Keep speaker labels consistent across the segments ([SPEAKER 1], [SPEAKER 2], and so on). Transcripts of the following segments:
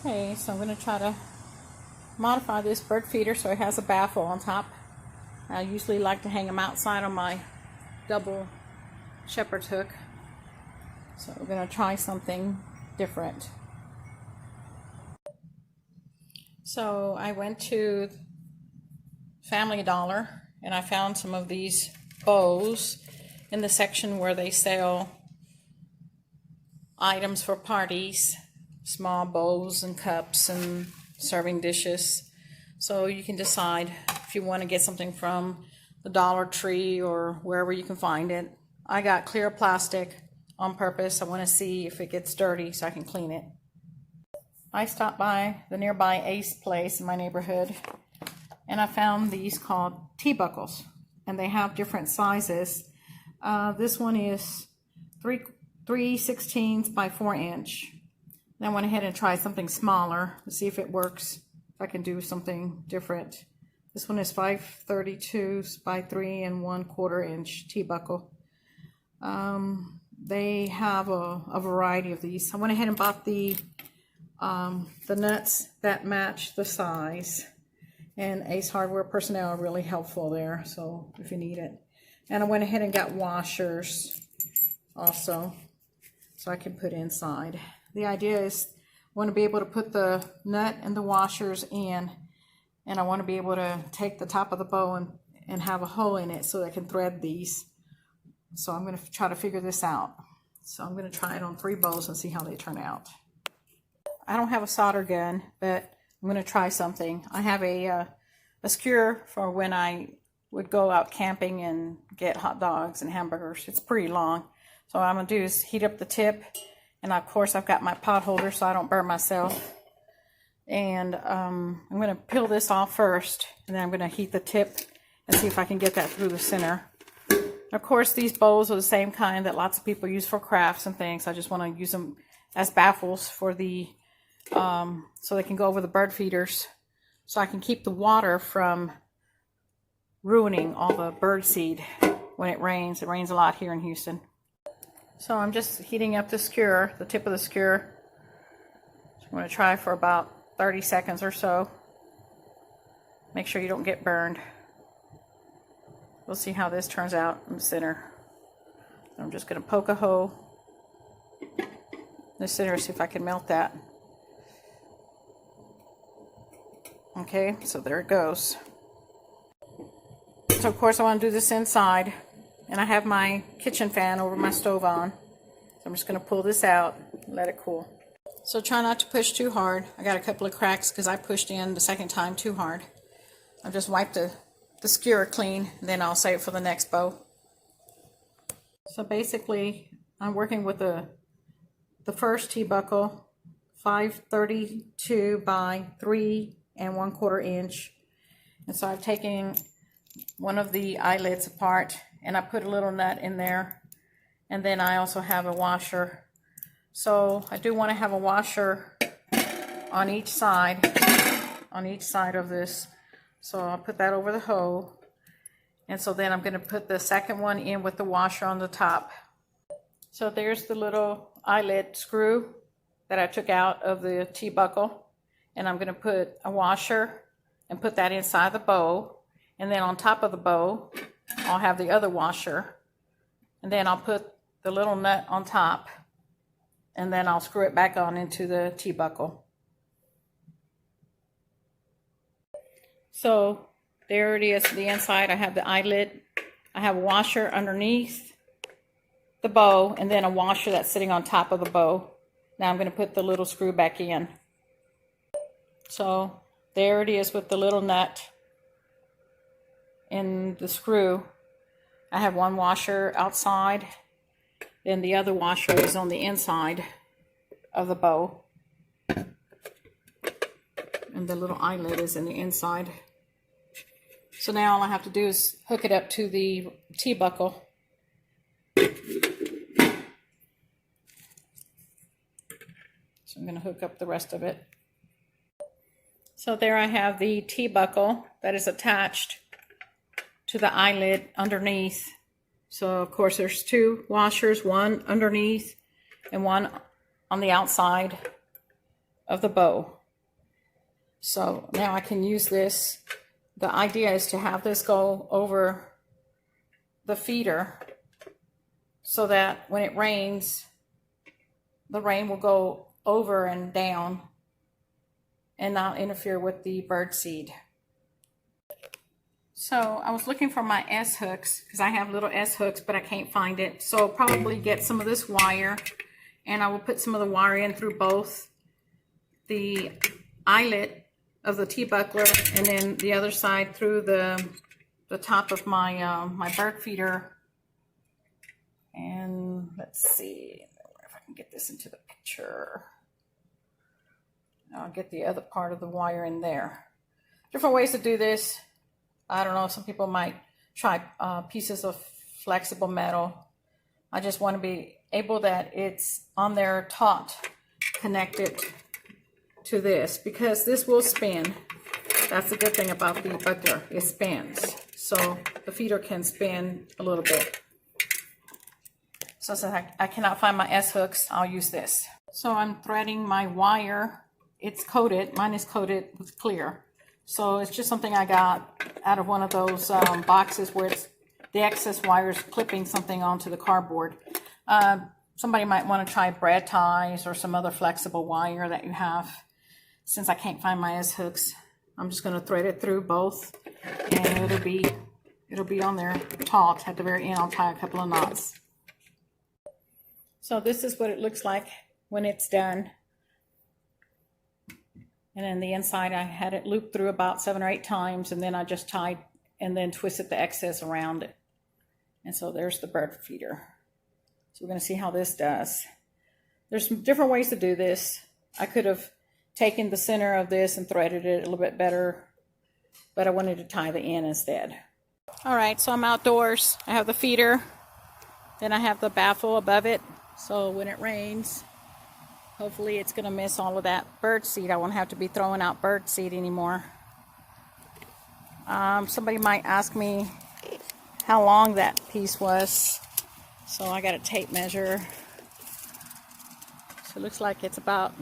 [SPEAKER 1] Okay, so I'm going to try to modify this bird feeder so it has a baffle on top. I usually like to hang them outside on my double shepherd's hook. So we're going to try something different. So I went to Family Dollar and I found some of these bows in the section where they sell items for parties, small bowls and cups and serving dishes. So you can decide if you want to get something from the Dollar Tree or wherever you can find it. I got clear plastic on purpose. I want to see if it gets dirty so I can clean it. I stopped by the nearby Ace place in my neighborhood and I found these called T-buckles, and they have different sizes. This one is 3/16 by 4 inch. Then I went ahead and tried something smaller to see if it works, if I can do something different. This one is 5/32 by 3 1/4 inch T-buckle. They have a variety of these. I went ahead and bought the nuts that match the size, and Ace Hardware personnel are really helpful there, so if you need it. And I went ahead and got washers also so I can put inside. The idea is I want to be able to put the nut and the washers in, and I want to be able to take the top of the bow and have a hole in it so I can thread these. So I'm going to try to figure this out. So I'm going to try it on 3 bows and see how they turn out. I don't have a solder gun, but I'm going to try something. I have a skewer for when I would go out camping and get hot dogs and hamburgers. It's pretty long. So what I'm going to do is heat up the tip. And of course I've got my pot holder so I don't burn myself. And I'm going to peel this off first. And then I'm going to heat the tip and see if I can get that through the center. Of course these bowls are the same kind that lots of people use for crafts and things. I just want to use them as baffles for the so they can go over the bird feeders, so I can keep the water from ruining all the bird seed when it rains. It rains a lot here in Houston. So I'm just heating up the skewer, the tip of the skewer. So I'm going to try for about 30 seconds or so. Make sure you don't get burned. We'll see how this turns out in the center. So I'm just going to poke a hole in the center, see if I can melt that. Okay, so there it goes. So of course I want to do this inside, and I have my kitchen fan over my stove on. So I'm just going to pull this out and let it cool. So try not to push too hard. I got a couple of cracks because I pushed in the second time too hard. I'll just wipe the skewer clean, and then I'll save it for the next bow. So basically I'm working with the first T-buckle, 5/32 by 3 1/4 inch. And so I've taken one of the eyelets apart and I put a little nut in there, and then I also have a washer. So I do want to have a washer on each side of this. So I'll put that over the hole, and so then I'm going to put the second one in with the washer on the top. So there's the little eyelet screw that I took out of the T-buckle, and I'm going to put a washer and put that inside the bow, and then on top of the bow I'll have the other washer, and then I'll put the little nut on top, and then I'll screw it back on into the T-buckle. So there it is, the inside. I have the eyelet, I have a washer underneath the bow, and then a washer that's sitting on top of the bow. Now I'm going to put the little screw back in. So there it is with the little nut and the screw. I have one washer outside, then the other washer is on the inside of the bow, and the little eyelet is in the inside. So now all I have to do is hook it up to the T-buckle. So I'm going to hook up the rest of it. So there I have the T-buckle that is attached to the eyelet underneath. So of course there's 2 washers, one underneath and one on the outside. of the bow. So now I can use this. The idea is to have this go over the feeder so that when it rains, the rain will go over and down and not interfere with the bird seed. So I was looking for my S hooks because I have little S hooks, but I can't find it. So I'll probably get some of this wire, and I will put some of the wire in through both the eyelet of the T-buckler and then the other side through the top of my my bird feeder. And let's see if I can get this into the picture. I'll get the other part of the wire in there. Different ways to do this. I don't know, some people might try pieces of flexible metal. I just want to be able that it's on there taut, connected to this, because this will spin. That's the good thing about the buckler, it spins. So the feeder can spin a little bit. So since I cannot find my S hooks, I'll use this. So I'm threading my wire. It's coated, mine is coated with clear. So it's just something I got out of one of those boxes where it's the excess wire is clipping something onto the cardboard. Somebody might want to try bread ties or some other flexible wire that you have. Since I can't find my S hooks, I'm just going to thread it through both, and it'll be on there taut. At the very end, I'll tie a couple of knots. So this is what it looks like when it's done. And then the inside, I had it looped through about 7 or 8 times, and then I just tied and then twisted the excess around it. And so there's the bird feeder. So we're going to see how this does. There's some different ways to do this. I could have taken the center of this and threaded it a little bit better, but I wanted to tie the end instead. All right, so I'm outdoors. I have the feeder, then I have the baffle above it. So when it rains, hopefully it's going to miss all of that bird seed. I won't have to be throwing out bird seed anymore. Somebody might ask me how long that piece was. So I got a tape measure. So it looks like it's about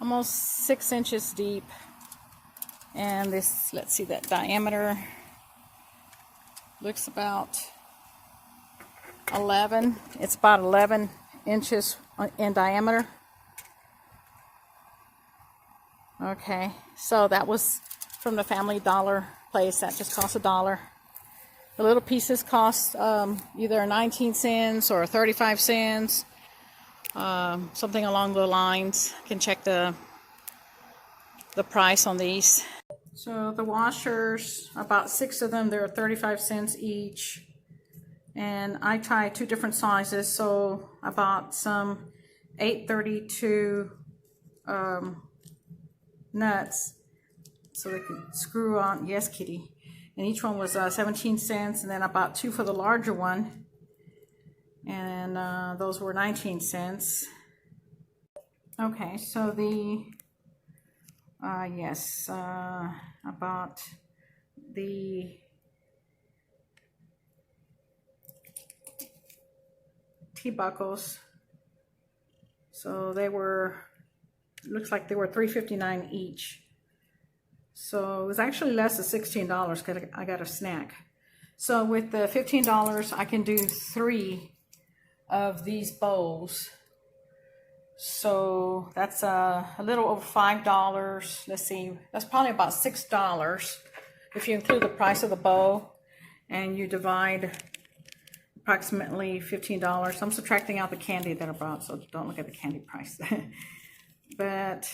[SPEAKER 1] almost 6 inches deep. And this, let's see, that diameter looks about 11. It's about 11 inches in diameter. Okay, so that was from the Family Dollar place. That just cost $1. The little pieces cost either 19 cents or 35 cents, something along the lines. You can check the price on these. So the washers, about 6 of them, they're 35 cents each. And I tried 2 different sizes, so I bought some 832 nuts so they could screw on. Yes, kitty. And each one was 17 cents, and then I bought 2 for the larger one, and those were 19 cents. Okay, so the I bought the T-buckles. So they were, looks like they were $3.59 each. So it was actually less than $16 because I got a snack. So with the $15, I can do 3 of these bowls. So that's a little over $5. Let's see, that's probably about $6 if you include the price of the bowl and you divide approximately $15. I'm subtracting out the candy that I brought, so don't look at the candy price. But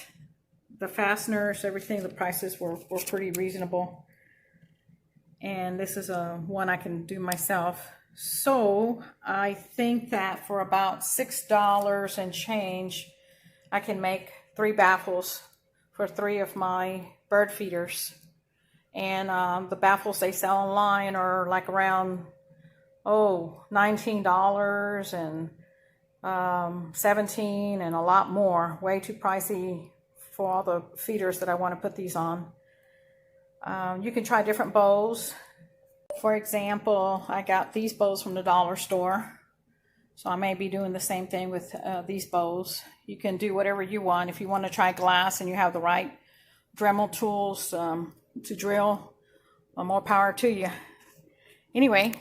[SPEAKER 1] the fasteners, everything, the prices were pretty reasonable. And this is one I can do myself. So I think that for about $6 and change, I can make 3 baffles for 3 of my bird feeders. And the baffles they sell online are like around $19 and $17 and a lot more. Way too pricey for all the feeders that I want to put these on. You can try different bowls. For example, I got these bowls from the dollar store. So I may be doing the same thing with these bowls. You can do whatever you want. If you want to try glass and you have the right Dremel tools to drill, more power to you. Anyway,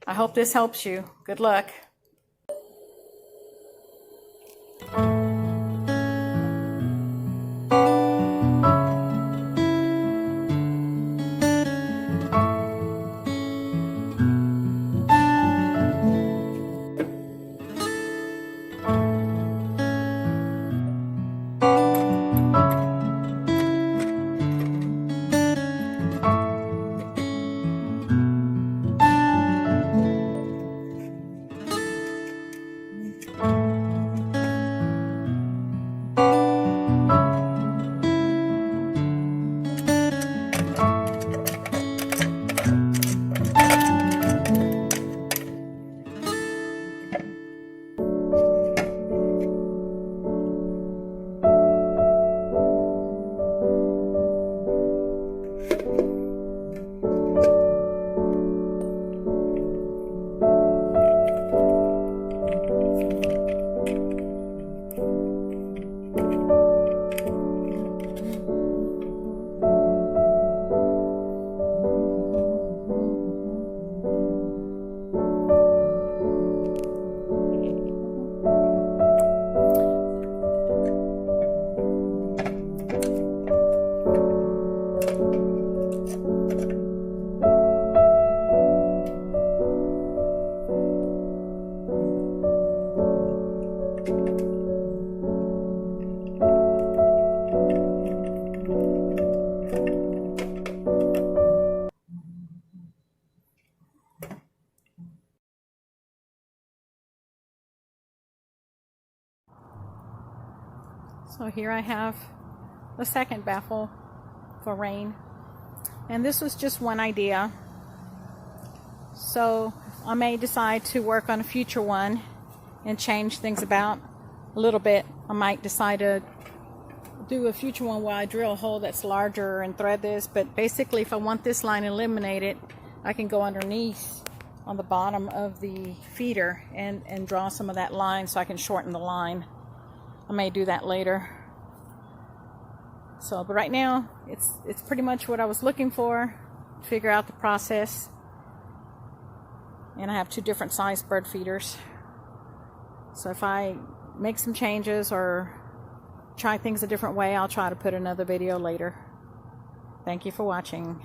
[SPEAKER 1] I hope this helps you. Good luck. So here I have the second baffle for rain, and this was just one idea, so I may decide to work on a future one and change things about a little bit. I might decide to do a future one where I drill a hole that's larger and thread this, but basically if I want this line eliminated, I can go underneath on the bottom of the feeder and draw some of that line so I can shorten the line. I may do that later. So, but right now, it's pretty much what I was looking for, to figure out the process. And I have 2 different size bird feeders. So if I make some changes or try things a different way, I'll try to put another video later. Thank you for watching.